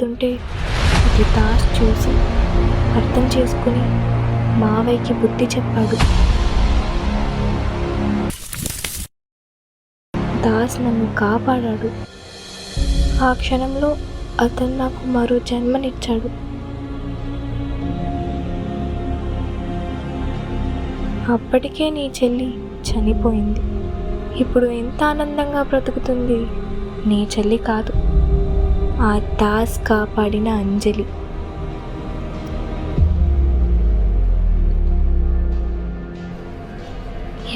చెప్తుంటే అది దాస్ చూసి అర్థం చేసుకుని మావయ్యకి బుద్ధి చెప్పాడు. దాస్ నన్ను కాపాడాడు. ఆ క్షణంలో అతను నాకు మరో జన్మనిచ్చాడు. అప్పటికే నీ చెల్లి చనిపోయింది. ఇప్పుడు ఎంత ఆనందంగా బ్రతుకుతుంది. నీ చెల్లి కాదు, ఆ దాస్ కాపాడిన అంజలి.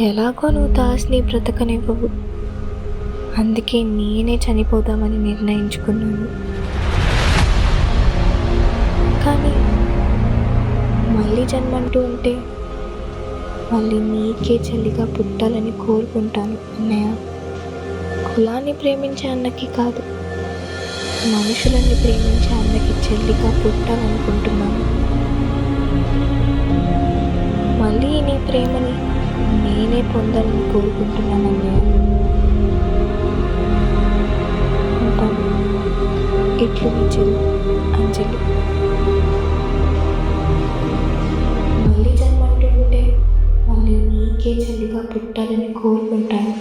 ఎలాగో నువ్వు దాస్ని బ్రతకనివ్వవు, అందుకే నేనే చనిపోదామని నిర్ణయించుకున్నాను. కానీ మళ్ళీ జన్మంటూ ఉంటే మళ్ళీ నీకే చెల్లిగా పుట్టాలని కోరుకుంటాను అన్నయ్య. కులాన్ని ప్రేమించే అన్నకి కాదు, మనుషులని ప్రేమించే అన్నకి చెల్లిగా పుట్టాలనుకుంటున్నాను. మళ్ళీ నీ ప్రేమని నేనే పొందాలని కోరుకుంటున్నాను అన్నయ్య. ఉంటాను. ఇట్లు నీ చెల్లి అంజలి. మళ్ళీ జన్మంటూ ఉంటే మళ్ళీ నీకే చెల్లిగా పుట్టాలని కోరుకుంటాను.